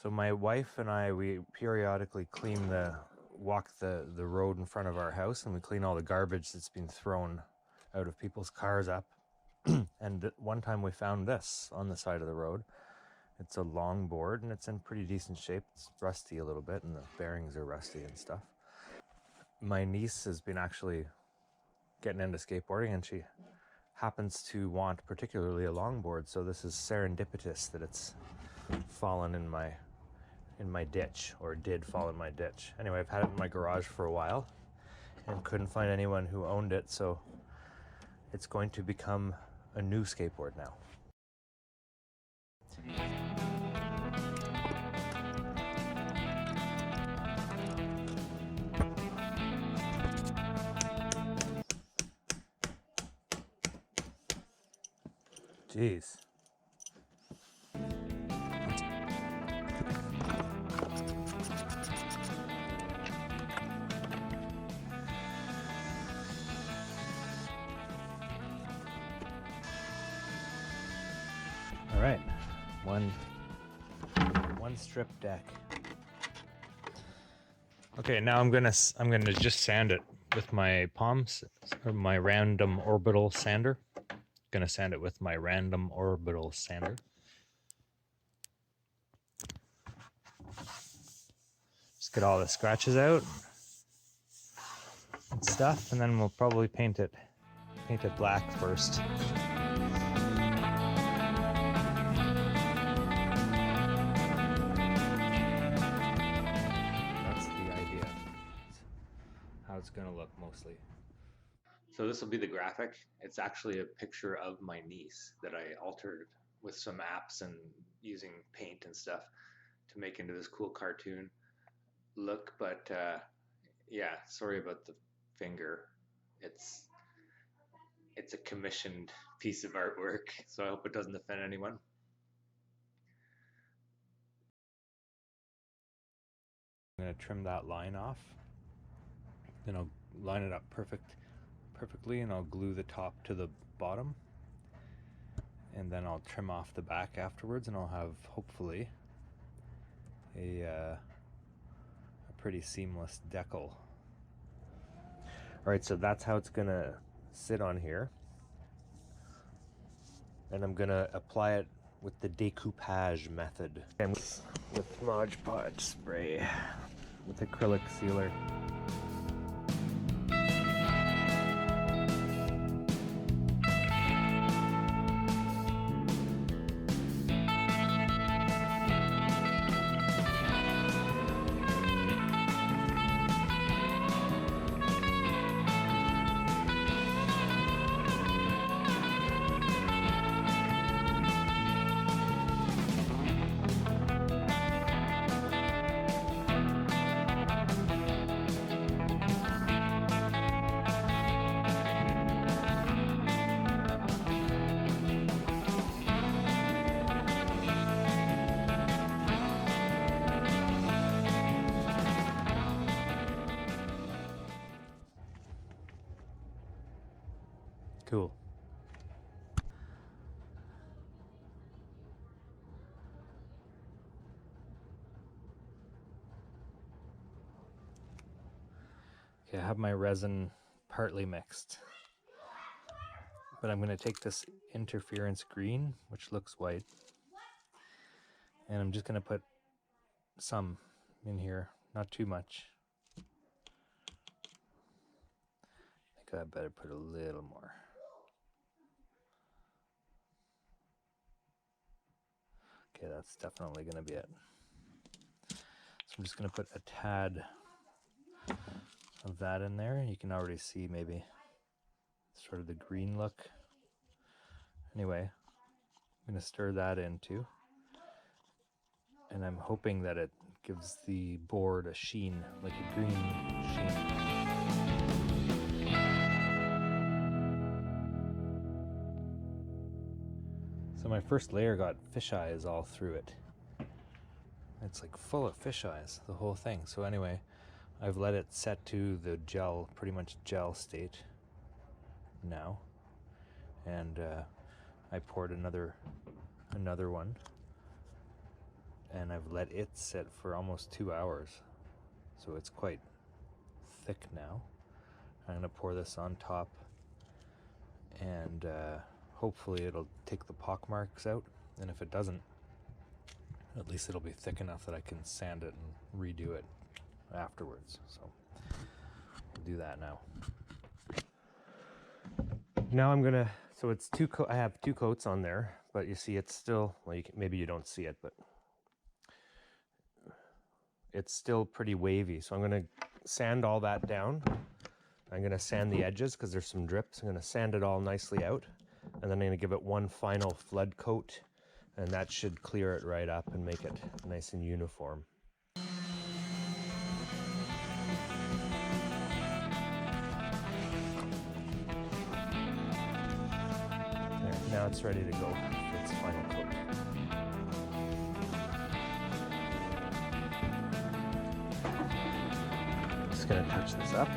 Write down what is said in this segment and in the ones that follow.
So my wife and I, we periodically walk the road in front of our house, and we clean all the garbage that's been thrown out of people's cars up. And one time we found this on the side of the road. It's a long board and it's in pretty decent shape. It's rusty a little bit and the bearings are rusty and stuff. My niece has been actually getting into skateboarding, and she happens to want particularly a longboard, so this is serendipitous that it's fallen in my ditch, or did fall in my ditch. Anyway, I've had it in my garage for a while and couldn't find anyone who owned it, so it's going to become a new skateboard now. Jeez. All right, one strip deck. Okay, now I'm gonna just sand it with my palms, or my random orbital sander. Gonna sand it with my random orbital sander. Just get all the scratches out and stuff, and then we'll probably paint it black first. That's the idea. How it's gonna look mostly. So this will be the graphic. It's actually a picture of my niece that I altered with some apps and using paint and stuff to make into this cool cartoon look. But yeah, sorry about the finger. It's a commissioned piece of artwork, so I hope it doesn't offend anyone. I'm gonna trim that line off. Then I'll line it up perfectly, and I'll glue the top to the bottom. And then I'll trim off the back afterwards, and I'll have hopefully a pretty seamless decal. All right, so that's how it's gonna sit on here. And I'm gonna apply it with the decoupage method. And with Mod Podge spray with acrylic sealer. Cool. Okay, I have my resin partly mixed, but I'm going to take this interference green, which looks white, and I'm just going to put some in here, not too much. I think I better put a little more. Okay, that's definitely going to be it. So I'm just going to put a tad of that in there. You can already see maybe sort of the green look. Anyway, I'm going to stir that in too. And I'm hoping that it gives the board a sheen, like a green sheen. So my first layer got fish eyes all through it. It's like full of fish eyes, the whole thing. So anyway, I've let it set to the gel, pretty much gel state now. And I poured another one. and I've let it sit for almost 2 hours, so it's quite thick now. I'm gonna pour this on top, and hopefully it'll take the pock marks out, and if it doesn't, at least it'll be thick enough that I can sand it and redo it afterwards. So I'll do that now. Now I'm gonna, so it's I have 2 coats on there, but you see it's still, well, maybe you don't see it, but it's still pretty wavy. So I'm gonna sand all that down. I'm gonna sand the edges because there's some drips. I'm gonna sand it all nicely out, and then I'm gonna give it one final flood coat, and that should clear it right up and make it nice and uniform. There, now it's ready to go for its final coat. Just gonna touch this up.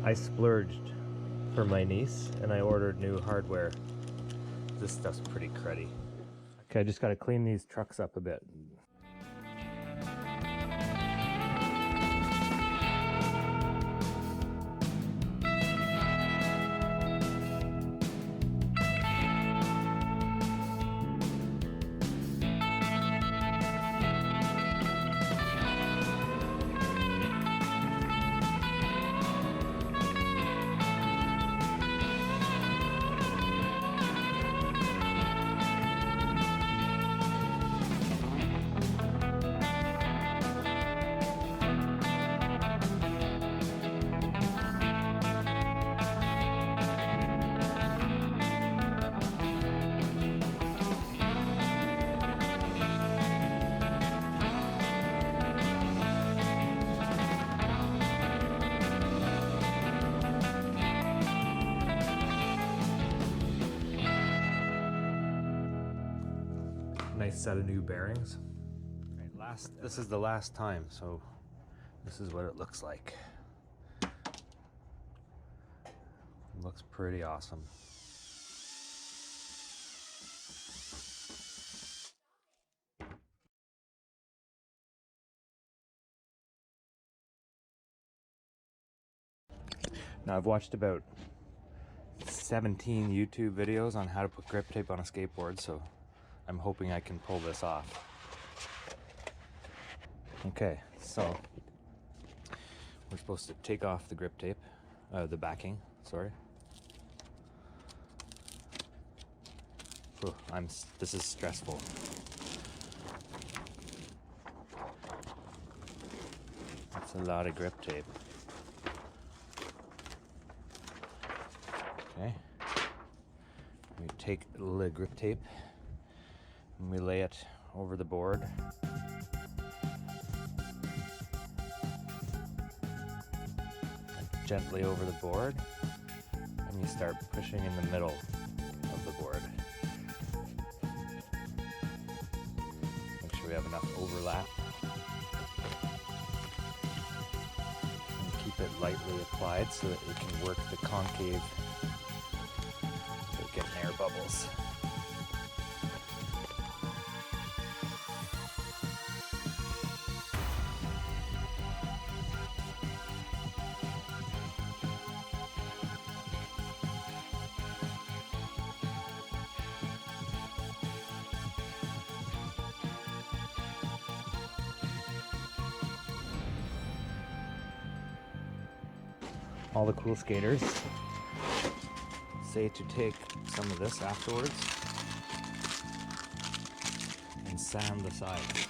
I splurged for my niece and I ordered new hardware. This stuff's pretty cruddy. Okay, I just gotta clean these trucks up a bit. Nice set of new bearings. Right, this is the last time, so this is what it looks like. It looks pretty awesome. Now I've watched about 17 YouTube videos on how to put grip tape on a skateboard, so I'm hoping I can pull this off. Okay, so we're supposed to take off the grip tape, the backing, sorry. This is stressful. That's a lot of grip tape. Okay, we take the grip tape and we lay it over the board. Gently over the board, and you start pushing in the middle of the board. Make sure we have enough overlap. And keep it lightly applied so that we can work the concave without getting air bubbles. All the cool skaters say to take some of this afterwards and sand the sides.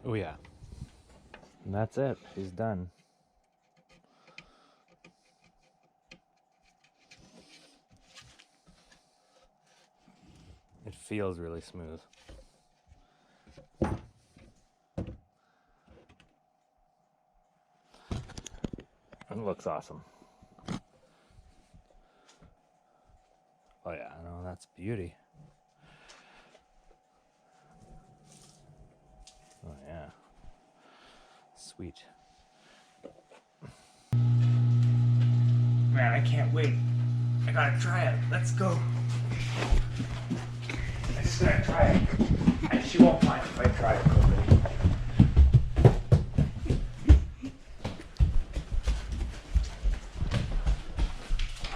Oh yeah. And that's it. He's done. It feels really smooth. It looks awesome. Oh yeah, no, that's beauty. Oh yeah. Sweet. Man, I can't wait. I gotta try it. Let's go. I just gotta try it. And she won't mind if I try it quickly.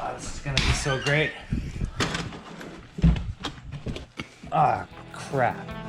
Oh, this is gonna be so great. Ah, crap.